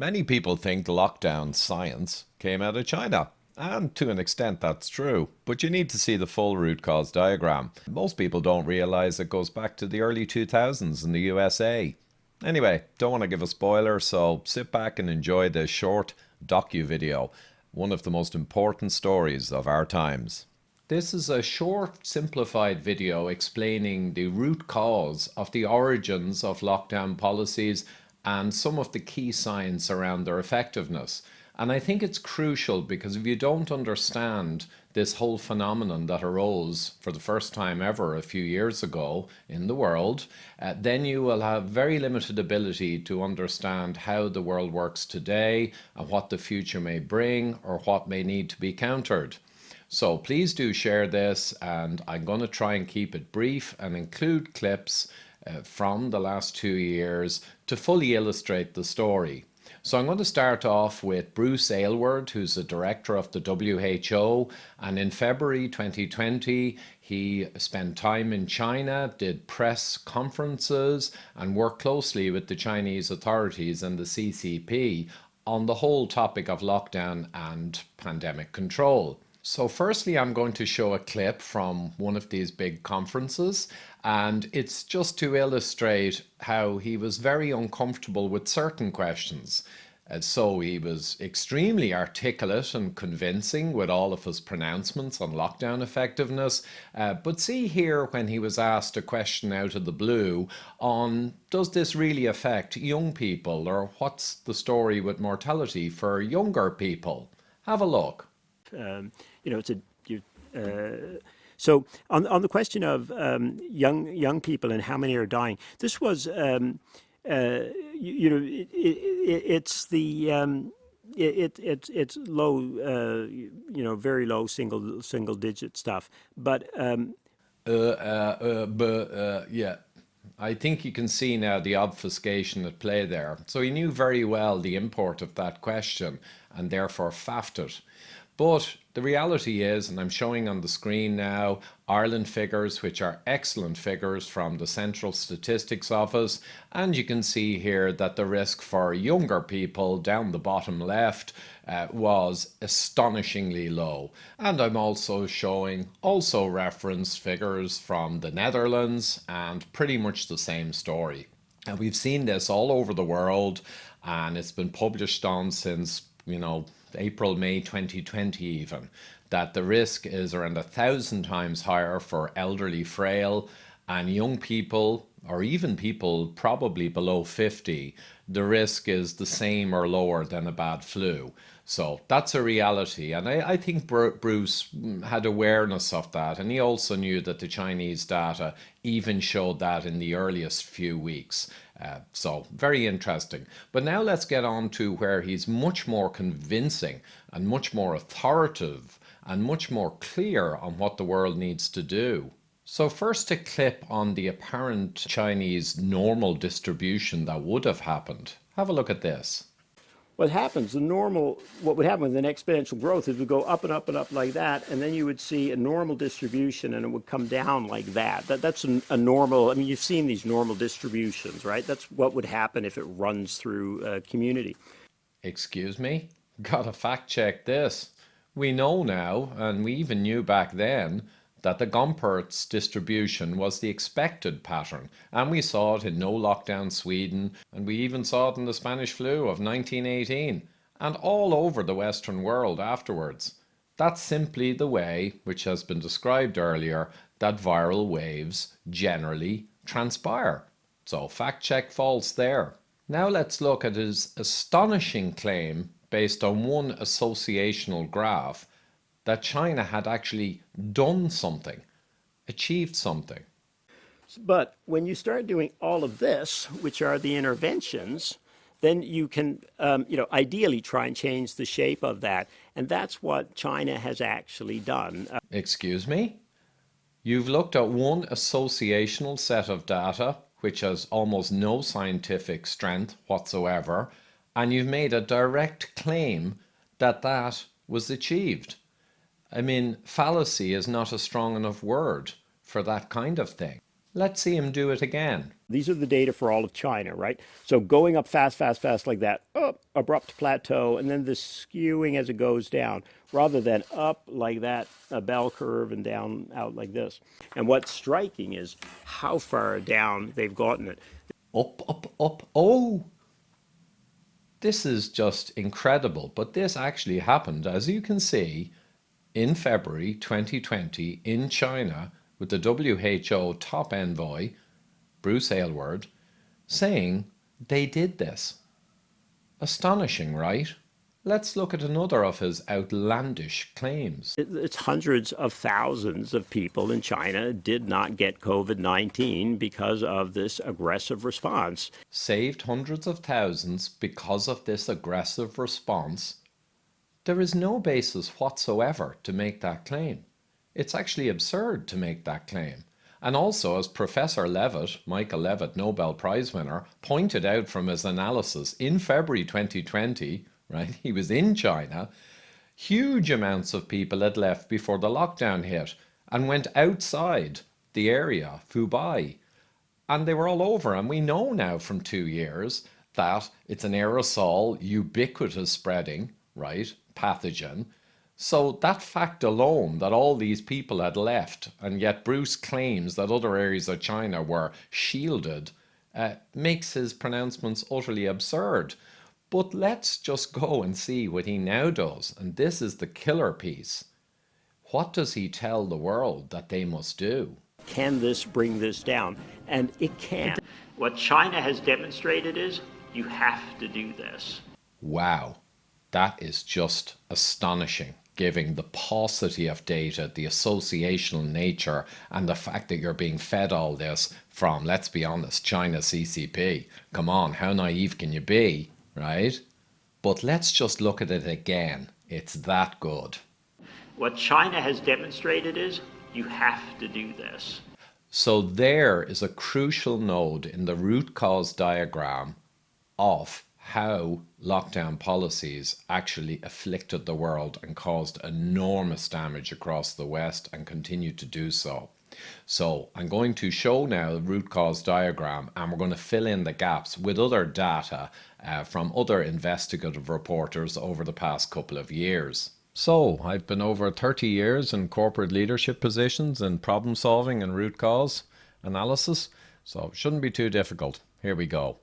Many people think lockdown science came out of China. And to an extent, that's true. But you need to see the full root cause diagram. Most people don't realize it goes back to the early 2000s in the USA. Anyway, don't want to give a spoiler, so sit back and enjoy this short docu-video, one of the most important stories of our times. This is a short, simplified video explaining the root cause of the origins of lockdown policies and some of the key science around their effectiveness. And I think it's crucial because if you don't understand this whole phenomenon that arose for the first time ever a few years ago in the world, then you will have very limited ability to understand how the world works today and what the future may bring or what may need to be countered. So please do share this, and I'm going to try and keep it brief and include clips from the last 2 years to fully illustrate the story. So I'm going to start off with Bruce Aylward, who's the director of the WHO, and in February 2020 he spent time in China, did press conferences and worked closely with the Chinese authorities and the CCP on the whole topic of lockdown and pandemic control. So firstly, I'm going to show a clip from one of these big conferences, and it's just to illustrate how he was very uncomfortable with certain questions. So he was extremely articulate and convincing with all of his pronouncements on lockdown effectiveness. But see here when he was asked a question out of the blue on, does this really affect young people, or what's the story with mortality for younger people? Have a look. It's so on the question of young people and how many are dying. This was it's low, very low single digit stuff, but yeah. I think you can see now the obfuscation at play there. So he knew very well the import of that question and therefore faffed it. But the reality is, and I'm showing on the screen now, Ireland figures, which are excellent figures from the Central Statistics Office, and you can see here that the risk for younger people down the bottom left was astonishingly low. And I'm also showing reference figures from the Netherlands, and pretty much the same story. And we've seen this all over the world, and it's been published on since, April, May 2020 even, that the risk is around 1,000 times higher for elderly, frail, and young people, or even people probably below 50. The risk is the same or lower than a bad flu. So that's a reality. And I think Bruce had awareness of that. And he also knew that the Chinese data even showed that in the earliest few weeks. So very interesting. But now let's get on to where he's much more convincing and much more authoritative and much more clear on what the world needs to do. So first, a clip on the apparent Chinese normal distribution that would have happened. Have a look at this. what would happen with an exponential growth is it would go up and up and up like that, and then you would see a normal distribution and it would come down like that. That's a normal, you've seen these normal distributions, right? That's what would happen if it runs through a community. Excuse me? Gotta fact check this. We know now, and we even knew back then, that the Gompertz distribution was the expected pattern, and we saw it in no lockdown Sweden, and we even saw it in the Spanish flu of 1918, and all over the Western world afterwards. That's simply the way, which has been described earlier, that viral waves generally transpire. So fact check false there. Now let's look at his astonishing claim based on one associational graph that China had actually done something, achieved something. But when you start doing all of this, which are the interventions, then you can, ideally try and change the shape of that. And that's what China has actually done. Excuse me? You've looked at one associational set of data, which has almost no scientific strength whatsoever, and you've made a direct claim that that was achieved. Fallacy is not a strong enough word for that kind of thing. Let's see him do it again. These are the data for all of China, right? So going up fast, fast, fast like that, up, abrupt plateau, and then this skewing as it goes down, rather than up like that, a bell curve, and down out like this. And what's striking is how far down they've gotten it. Up, up, up. Oh, this is just incredible. But this actually happened, as you can see, in February 2020 in China with the WHO top envoy, Bruce Aylward, saying they did this. Astonishing, right? Let's look at another of his outlandish claims. It's hundreds of thousands of people in China did not get COVID-19 because of this aggressive response. Saved hundreds of thousands because of this aggressive response. There is no basis whatsoever to make that claim. It's actually absurd to make that claim. And also, as Professor Levitt, Michael Levitt, Nobel Prize winner, pointed out from his analysis in February 2020, right, he was in China, huge amounts of people had left before the lockdown hit and went outside the area, Fubai, and they were all over. And we know now from 2 years that it's an aerosol, ubiquitous spreading, right, pathogen. So that fact alone, that all these people had left, and yet Bruce claims that other areas of China were shielded, makes his pronouncements utterly absurd. But let's just go and see what he now does. And this is the killer piece. What does he tell the world that they must do? Can this bring this down? And it can. What China has demonstrated is you have to do this. Wow, that is just astonishing, given the paucity of data, the associational nature, and the fact that you're being fed all this from, let's be honest, China CCP. Come on, how naive can you be, right? But let's just look at it again. It's that good. What China has demonstrated is you have to do this. So there is a crucial node in the root cause diagram of how lockdown policies actually afflicted the world and caused enormous damage across the West and continue to do so. So I'm going to show now the root cause diagram, and we're going to fill in the gaps with other data from other investigative reporters over the past couple of years. So I've been over 30 years in corporate leadership positions in problem solving and root cause analysis, so it shouldn't be too difficult. Here we go.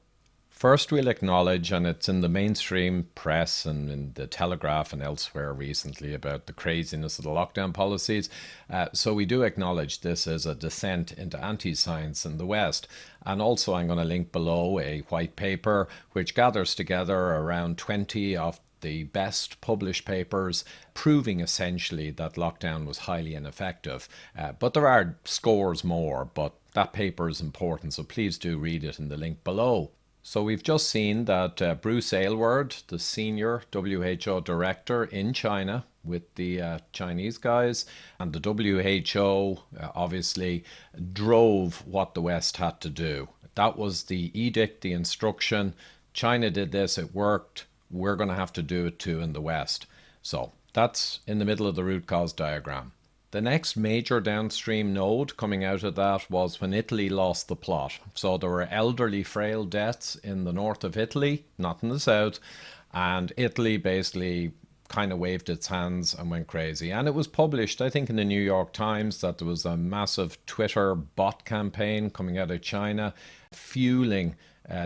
First, we'll acknowledge, and it's in the mainstream press and in the Telegraph and elsewhere recently, about the craziness of the lockdown policies. So we do acknowledge this is a descent into anti-science in the West. And also I'm going to link below a white paper which gathers together around 20 of the best published papers proving essentially that lockdown was highly ineffective. But there are scores more, but that paper is important, so please do read it in the link below. So we've just seen that Bruce Aylward, the senior WHO director in China with the Chinese guys, and the WHO obviously drove what the West had to do. That was the edict, the instruction. China did this, it worked. We're going to have to do it too in the West. So that's in the middle of the root cause diagram. The next major downstream node coming out of that was when Italy lost the plot. So there were elderly, frail deaths in the north of Italy, not in the south, and Italy basically kind of waved its hands and went crazy. And it was published, I think, in the New York Times that there was a massive Twitter bot campaign coming out of China fueling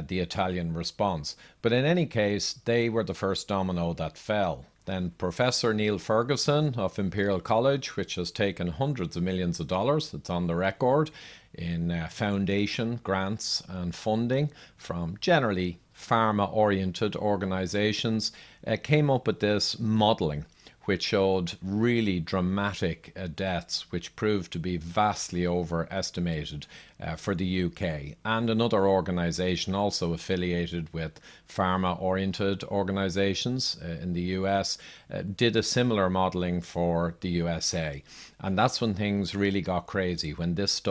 the Italian response. But in any case, they were the first domino that fell. Then Professor Neil Ferguson of Imperial College, which has taken hundreds of millions of dollars, it's on the record, in foundation grants and funding from generally pharma-oriented organizations, came up with this modeling which showed really dramatic deaths, which proved to be vastly overestimated for the UK. And another organisation also affiliated with pharma-oriented organisations in the US did a similar modelling for the USA. And that's when things really got crazy, when this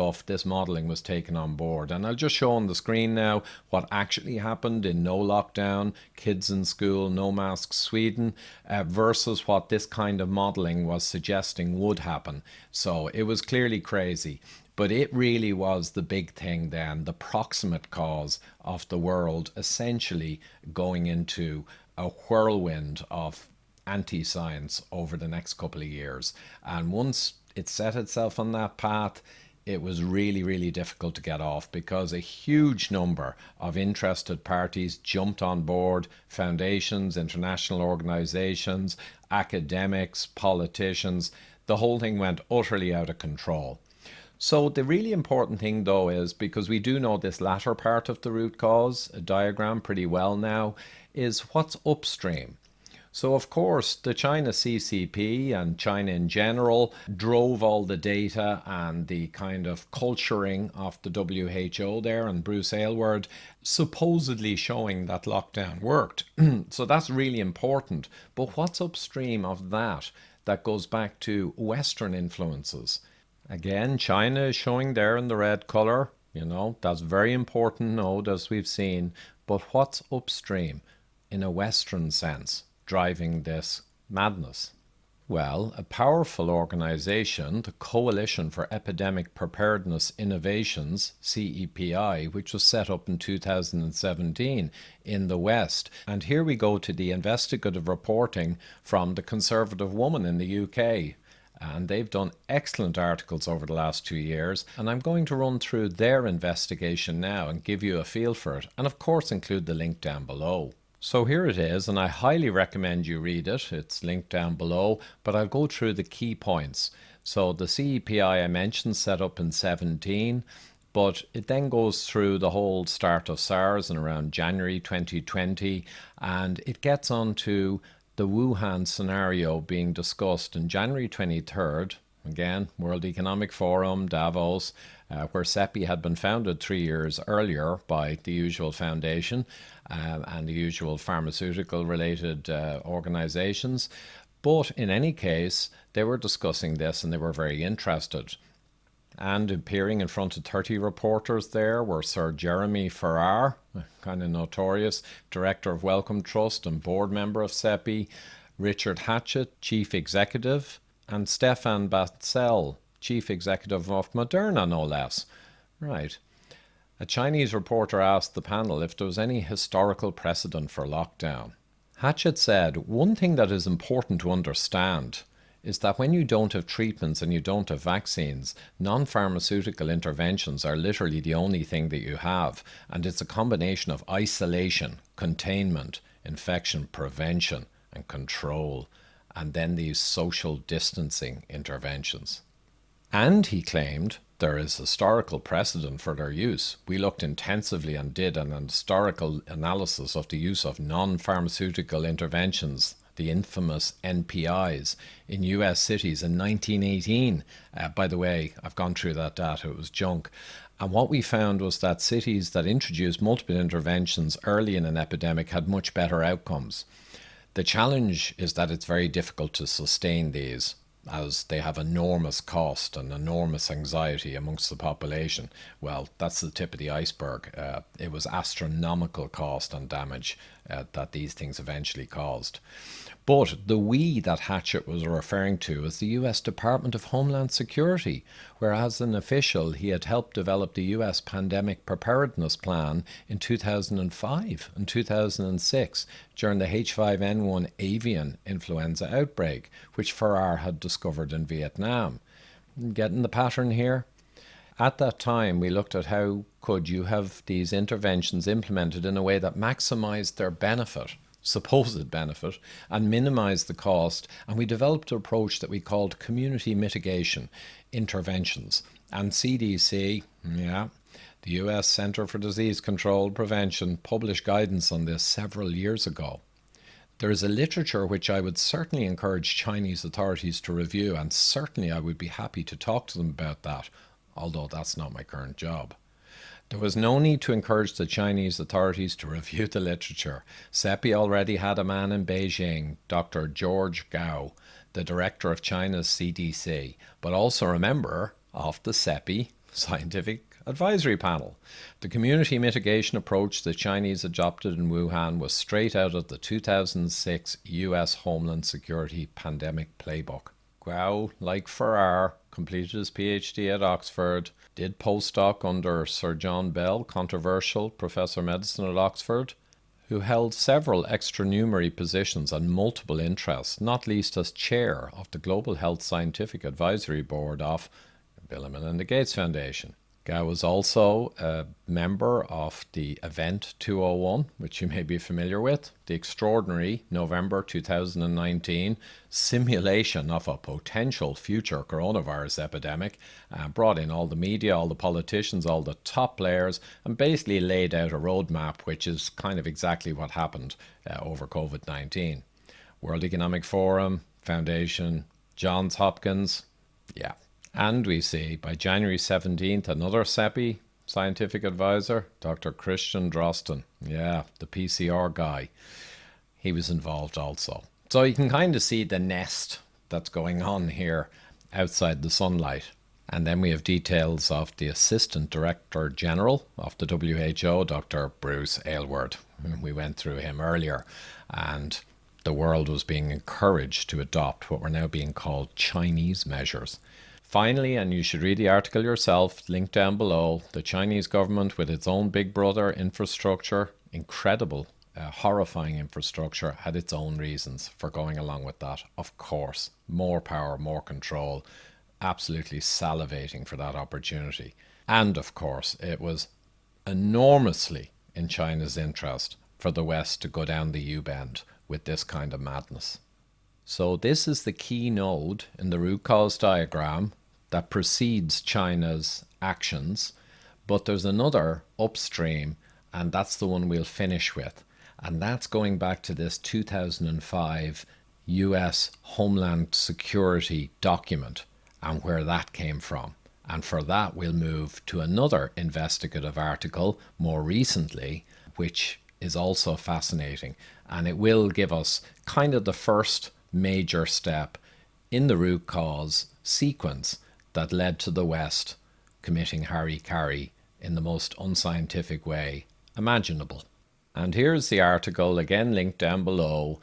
modelling was taken on board. And I'll just show on the screen now what actually happened in no lockdown, kids in school, no masks, Sweden, versus what this kind of modelling was suggesting would happen. So it was clearly crazy. But it really was the big thing then, the proximate cause of the world essentially going into a whirlwind of anti-science over the next couple of years. And once it set itself on that path, it was really, really difficult to get off because a huge number of interested parties jumped on board: foundations, international organizations, academics, politicians. The whole thing went utterly out of control. So the really important thing though is, because we do know this latter part of the root cause diagram pretty well now, is what's upstream. So, of course, the China CCP and China in general drove all the data and the kind of culturing of the WHO there, and Bruce Aylward supposedly showing that lockdown worked. So that's really important. But what's upstream of that that goes back to Western influences? Again, China is showing there in the red colour. That's very important note, as we've seen. But what's upstream in a Western sense driving this madness? Well, a powerful organization, the Coalition for Epidemic Preparedness Innovations, CEPI, which was set up in 2017 in the West. And here we go to the investigative reporting from the Conservative Woman in the UK. And they've done excellent articles over the last 2 years. And I'm going to run through their investigation now and give you a feel for it. And of course, include the link down below. So here it is, and I highly recommend you read it. It's linked down below, but I'll go through the key points. So the CEPI I mentioned set up in 17, but it then goes through the whole start of SARS in around January 2020, and it gets on to the Wuhan scenario being discussed in January 23rd. Again, World Economic Forum, Davos, where CEPI had been founded 3 years earlier by the usual foundation and the usual pharmaceutical-related organizations. But in any case, they were discussing this and they were very interested. And appearing in front of 30 reporters there were Sir Jeremy Farrar, kind of notorious, director of Wellcome Trust and board member of CEPI, Richard Hatchett, chief executive, and Stefan Bancel, chief executive of Moderna, no less. Right. A Chinese reporter asked the panel if there was any historical precedent for lockdown. Hatchett said, "One thing that is important to understand is that when you don't have treatments and you don't have vaccines, non-pharmaceutical interventions are literally the only thing that you have, and it's a combination of isolation, containment, infection prevention, and control, and then these social distancing interventions." And he claimed there is historical precedent for their use. We looked intensively and did an historical analysis of the use of non-pharmaceutical interventions, the infamous NPIs, in US cities in 1918. By the way, I've gone through that data, it was junk. And what we found was that cities that introduced multiple interventions early in an epidemic had much better outcomes. The challenge is that it's very difficult to sustain these, as they have enormous cost and enormous anxiety amongst the population. Well, that's the tip of the iceberg. It was astronomical cost and damage that these things eventually caused. But the we that Hatchett was referring to is the US Department of Homeland Security, where as an official he had helped develop the US Pandemic Preparedness Plan in 2005 and 2006 during the H5N1 avian influenza outbreak, which Farrar had discovered in Vietnam. Getting the pattern here? At that time, we looked at how could you have these interventions implemented in a way that maximized their benefit, supposed benefit, and minimize the cost, and we developed an approach that we called community mitigation interventions. And CDC, the US Center for Disease Control and Prevention, published guidance on this several years ago. There is a literature which I would certainly encourage Chinese authorities to review, and certainly I would be happy to talk to them about that, although that's not my current job. There was no need to encourage the Chinese authorities to review the literature. CEPI already had a man in Beijing, Dr. George Gao, the director of China's CDC, but also a member of the CEPI Scientific Advisory Panel. The community mitigation approach the Chinese adopted in Wuhan was straight out of the 2006 US Homeland Security Pandemic Playbook. Wow, like Farrar, completed his PhD at Oxford, did postdoc under Sir John Bell, controversial professor of medicine at Oxford, who held several extranumerary positions and multiple interests, not least as chair of the Global Health Scientific Advisory Board of Bill and Melinda Gates Foundation. Gow was also a member of the Event 201, which you may be familiar with, the extraordinary November 2019 simulation of a potential future coronavirus epidemic, brought in all the media, all the politicians, all the top players, and basically laid out a roadmap, which is kind of exactly what happened over COVID-19. World Economic Forum, Foundation, Johns Hopkins, yeah. And we see by January 17th, another CEPI scientific advisor, Dr. Christian Drosten. Yeah, the PCR guy. He was involved also. So you can kind of see the nest that's going on here outside the sunlight. And then we have details of the Assistant Director General of the WHO, Dr. Bruce Aylward. We went through him earlier. And the world was being encouraged to adopt what were now being called Chinese measures. Finally, and you should read the article yourself, linked down below, the Chinese government with its own big brother infrastructure, incredible, horrifying infrastructure, had its own reasons for going along with that. Of course, more power, more control, absolutely salivating for that opportunity. And of course, it was enormously in China's interest for the West to go down the U-bend with this kind of madness. So this is the key node in the root cause diagram that precedes China's actions, but there's another upstream, and that's the one we'll finish with. And that's going back to this 2005 US Homeland Security document and where that came from. And for that, we'll move to another investigative article more recently, which is also fascinating. And it will give us kind of the first major step in the root cause sequence that led to the West committing hara-kiri in the most unscientific way imaginable. And here's the article, again linked down below,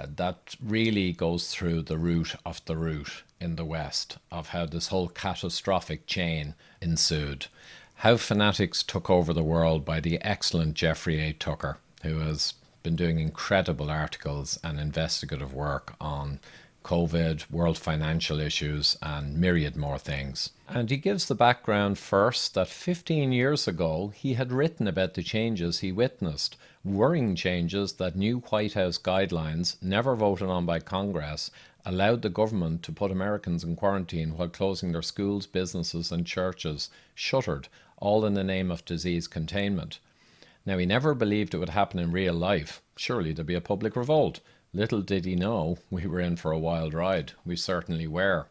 that really goes through the root of the root in the West of how this whole catastrophic chain ensued. How fanatics took over the world by the excellent Jeffrey A. Tucker, who has been doing incredible articles and investigative work on COVID, world financial issues, and myriad more things. And he gives the background first that 15 years ago he had written about the changes he witnessed, worrying changes that new White House guidelines, never voted on by Congress, allowed the government to put Americans in quarantine while closing their schools, businesses, and churches shuttered, all in the name of disease containment. Now, he never believed it would happen in real life. Surely there'd be a public revolt. Little did he know we were in for a wild ride. We certainly were.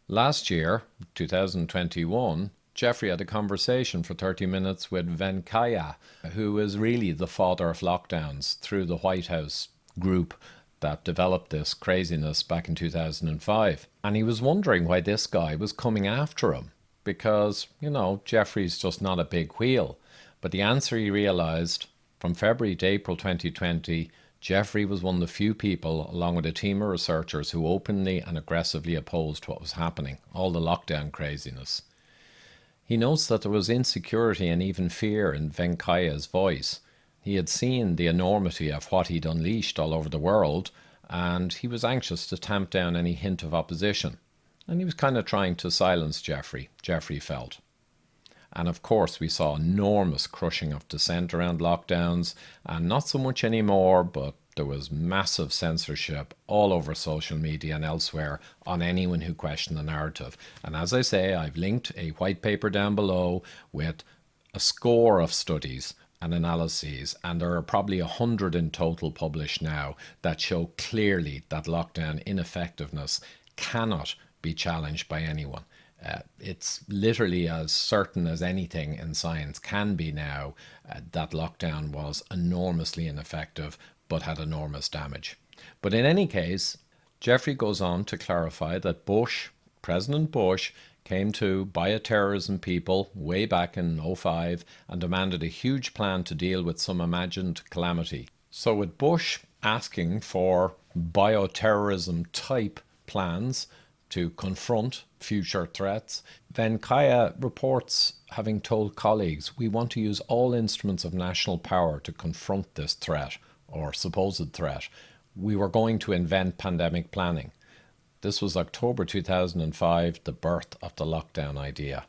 Last year, 2021, Jeffrey had a conversation for 30 minutes with Venkaya, who is really the father of lockdowns through the White House group that developed this craziness back in 2005. And he was wondering why this guy was coming after him. Because, Jeffrey's just not a big wheel. But the answer he realized, from February to April 2020, Jeffrey was one of the few people, along with a team of researchers, who openly and aggressively opposed what was happening, all the lockdown craziness. He notes that there was insecurity and even fear in Venkaya's voice. He had seen the enormity of what he'd unleashed all over the world, and he was anxious to tamp down any hint of opposition. And he was kind of trying to silence Jeffrey felt. And of course, we saw enormous crushing of dissent around lockdowns, and not so much anymore, but there was massive censorship all over social media and elsewhere on anyone who questioned the narrative. And as I say, I've linked a white paper down below with a score of studies and analyses, and there are probably 100 in total published now that show clearly that lockdown ineffectiveness cannot be challenged by anyone. It's literally as certain as anything in science can be now that lockdown was enormously ineffective but had enormous damage. But in any case, Jeffrey goes on to clarify that President Bush, came to bioterrorism people way back in 2005 and demanded a huge plan to deal with some imagined calamity. So with Bush asking for bioterrorism type plans to confront future threats. Venkaya reports having told colleagues, "We want to use all instruments of national power to confront this threat, or supposed threat. We were going to invent pandemic planning." This was October 2005, the birth of the lockdown idea.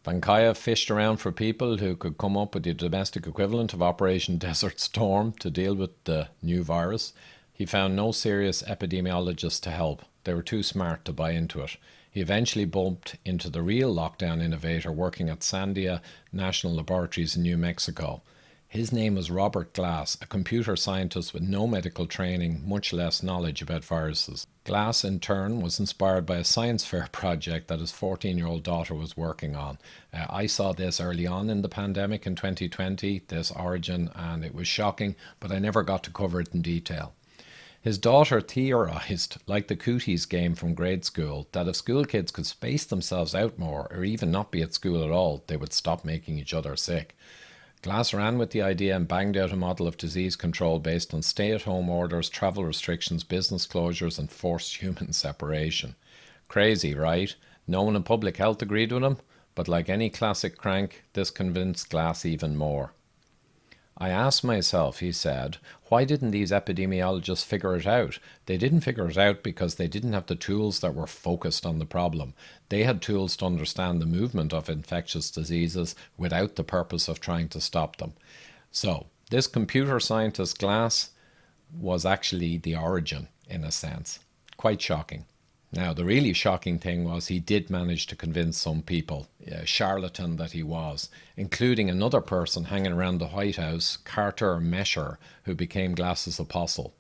Venkaya fished around for people who could come up with the domestic equivalent of Operation Desert Storm to deal with the new virus. He found no serious epidemiologists to help. They were too smart to buy into it. He eventually bumped into the real lockdown innovator working at Sandia National Laboratories in New Mexico. His name was Robert Glass, a computer scientist with no medical training, much less knowledge about viruses. Glass, in turn, was inspired by a science fair project that his 14-year-old daughter was working on. I saw this early on in the pandemic in 2020, this origin, and it was shocking, but I never got to cover it in detail. His daughter theorised, like the cooties game from grade school, that if school kids could space themselves out more, or even not be at school at all, they would stop making each other sick. Glass ran with the idea and banged out a model of disease control based on stay-at-home orders, travel restrictions, business closures, and forced human separation. Crazy, right? No one in public health agreed with him, but like any classic crank, this convinced Glass even more. "I asked myself," he said, "why didn't these epidemiologists figure it out? They didn't figure it out because they didn't have the tools that were focused on the problem. They had tools to understand the movement of infectious diseases without the purpose of trying to stop them." So, this computer scientist Glass was actually the origin, in a sense. Quite shocking. Now, the really shocking thing was he did manage to convince some people, charlatan that he was, including another person hanging around the White House, Carter Mesher, who became Glass's apostle.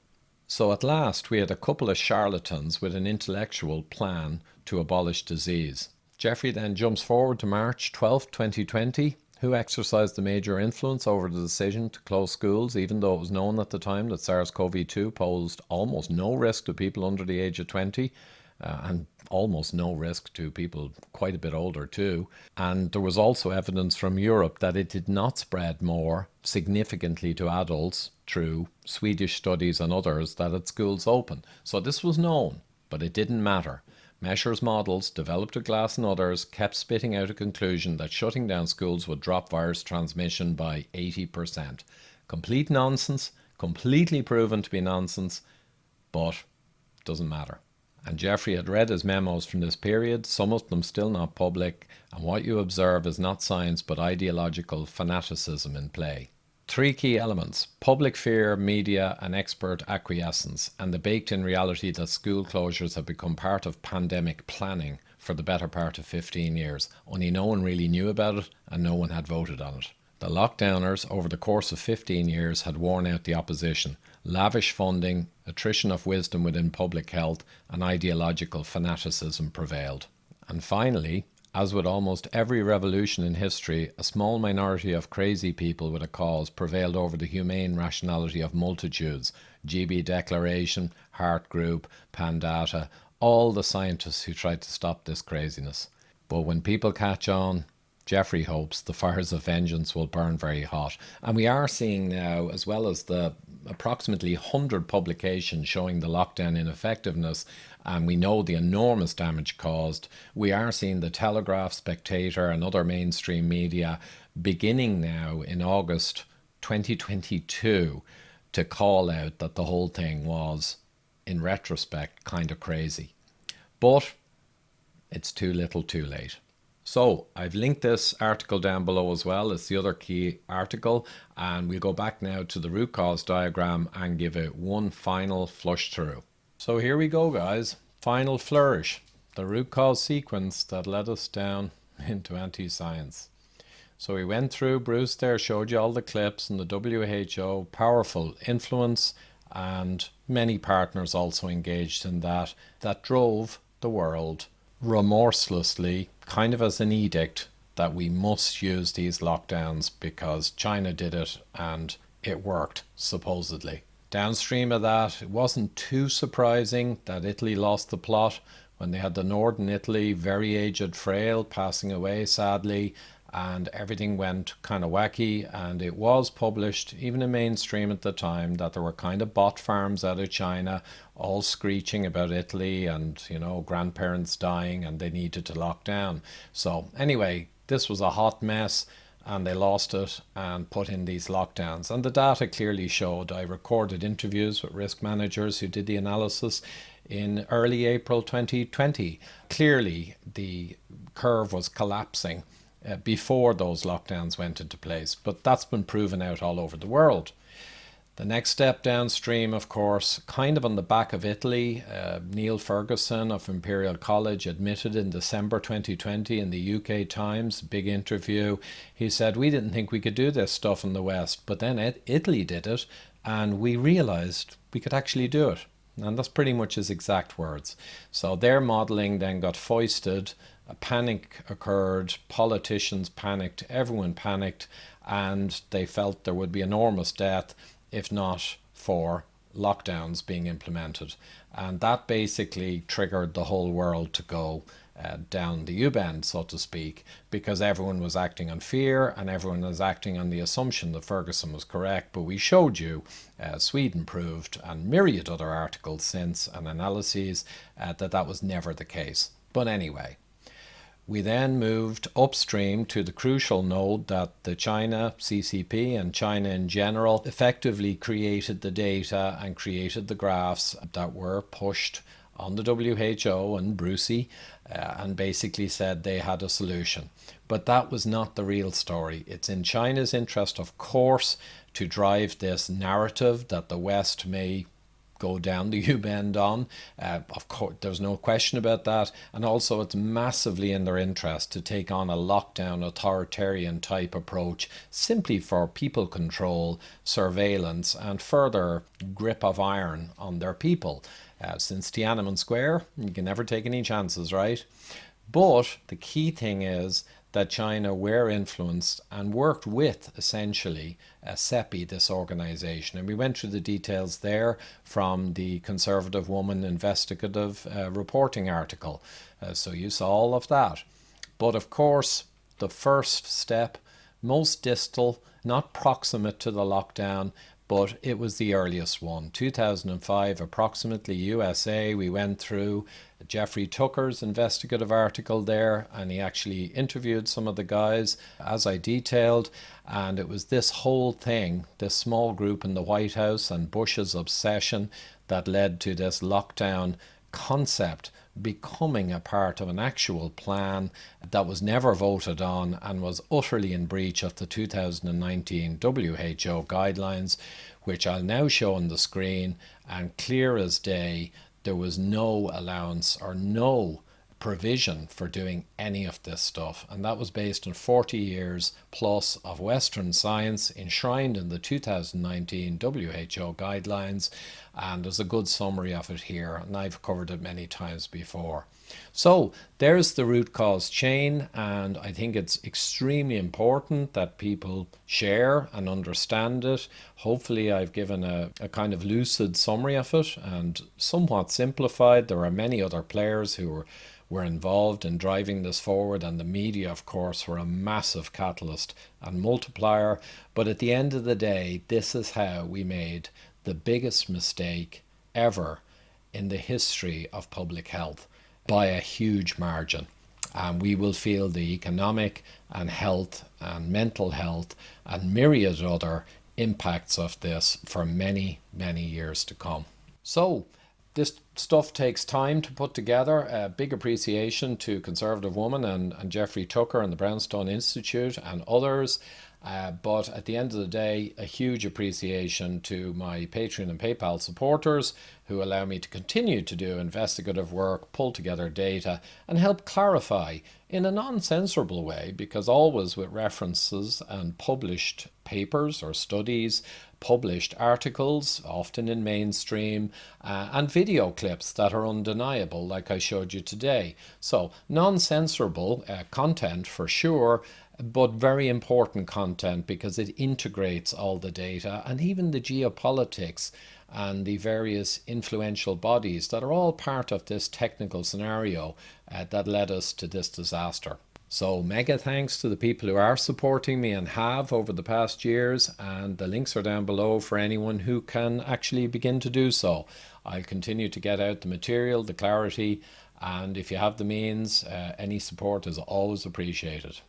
So at last we had a couple of charlatans with an intellectual plan to abolish disease. Jeffrey then jumps forward to March 12, 2020. Who exercised the major influence over the decision to close schools, even though it was known at the time that SARS-CoV-2 posed almost no risk to people under the age of 20, and almost no risk to people quite a bit older too. And there was also evidence from Europe that it did not spread more significantly to adults through Swedish studies and others that had schools open. So this was known, but it didn't matter. Mesher's models, developed with Glass and others, kept spitting out a conclusion that shutting down schools would drop virus transmission by 80%. Complete nonsense, completely proven to be nonsense, but doesn't matter. And Jeffrey had read his memos from this period, some of them still not public, and what you observe is not science but ideological fanaticism in play. Three key elements: public fear, media, and expert acquiescence, and the baked-in reality that school closures have become part of pandemic planning for the better part of 15 years. Only no one really knew about it, and no one had voted on it. The lockdowners, over the course of 15 years, had worn out the opposition. Lavish funding, attrition of wisdom within public health, and ideological fanaticism prevailed. And finally, as with almost every revolution in history, a small minority of crazy people with a cause prevailed over the humane rationality of multitudes. GB Declaration, Heart Group, Pandata, all the scientists who tried to stop this craziness. But when people catch on, Jeffrey hopes the fires of vengeance will burn very hot. And we are seeing now, as well as the approximately 100 publications showing the lockdown ineffectiveness, and we know the enormous damage caused, we are seeing the Telegraph, Spectator, and other mainstream media beginning now in August 2022 to call out that the whole thing was, in retrospect, kind of crazy. But it's too little too late. So I've linked this article down below as well. It's the other key article, and we'll go back now to the root cause diagram and give it one final flush through. So here we go, guys. Final flourish. The root cause sequence that led us down into anti-science. So we went through, Bruce there showed you all the clips, and the WHO, powerful influence, and many partners also engaged in that drove the world remorselessly, kind of as an edict, that we must use these lockdowns because China did it and it worked, supposedly. Downstream of that, it wasn't too surprising that Italy lost the plot when they had the northern Italy, very aged, frail, passing away sadly, and everything went kind of wacky. And it was published, even in mainstream at the time, that there were kind of bot farms out of China, all screeching about Italy and, you know, grandparents dying and they needed to lock down. So anyway, this was a hot mess and they lost it and put in these lockdowns. And the data clearly showed. I recorded interviews with risk managers who did the analysis in early April 2020. Clearly, the curve was collapsing before those lockdowns went into place, but that's been proven out all over the world. The next step downstream, of course, kind of on the back of Italy, Neil Ferguson of Imperial College admitted in December 2020 in the UK Times, big interview, he said, we didn't think we could do this stuff in the West, but then Italy did it and we realised we could actually do it. And that's pretty much his exact words. So their modelling then got foisted, a panic occurred, politicians panicked, everyone panicked, and they felt there would be enormous death if not for lockdowns being implemented. And that basically triggered the whole world to go down the U-bend, so to speak, because everyone was acting on fear and everyone was acting on the assumption that Ferguson was correct. But we showed you, Sweden proved, and myriad other articles since and analyses, that that was never the case. But anyway, we then moved upstream to the crucial node that the China CCP and China in general effectively created the data and created the graphs that were pushed on the WHO and Brucey and basically said they had a solution. But that was not the real story. It's in China's interest, of course, to drive this narrative that the West may go down the U-bend on. Of course, there's no question about that. And also it's massively in their interest to take on a lockdown authoritarian type approach simply for people control, surveillance and further grip of iron on their people. Since Tiananmen Square, you can never take any chances, right? But the key thing is that China were influenced and worked with, essentially, CEPI, this organization. And we went through the details there from the Conservative Woman investigative reporting article. So you saw all of that. But of course, the first step, most distal, not proximate to the lockdown, but it was the earliest one. 2005, approximately, USA. We went through Jeffrey Tucker's investigative article there, and he actually interviewed some of the guys, as I detailed. And it was this whole thing, this small group in the White House and Bush's obsession that led to this lockdown concept becoming a part of an actual plan that was never voted on and was utterly in breach of the 2019 WHO guidelines, which I'll now show on the screen. And clear as day, there was no allowance or no provision for doing any of this stuff, and that was based on 40 years plus of Western science enshrined in the 2019 WHO guidelines. And there's a good summary of it here, and I've covered it many times before. So there's the root cause chain, and I think it's extremely important that people share and understand it. Hopefully I've given a kind of lucid summary of it and somewhat simplified. There are many other players who were involved in driving this forward, and the media, of course, were a massive catalyst and multiplier. But at the end of the day, this is how we made the biggest mistake ever in the history of public health by a huge margin. And we will feel the economic and health and mental health and myriad other impacts of this for many, many years to come. So this stuff takes time to put together. A big appreciation to Conservative Woman and Jeffrey Tucker and the Brownstone Institute and others. But at the end of the day, a huge appreciation to my Patreon and PayPal supporters who allow me to continue to do investigative work, pull together data, and help clarify in a non-censorable way, because always with references and published papers or studies, published articles, often in mainstream, and video clips that are undeniable, like I showed you today. So non-censorable content for sure, but very important content because it integrates all the data and even the geopolitics and the various influential bodies that are all part of this technical scenario that led us to this disaster. So mega thanks to the people who are supporting me and have over the past years, and the links are down below for anyone who can actually begin to do so. I'll continue to get out the material, the clarity, and if you have the means, any support is always appreciated.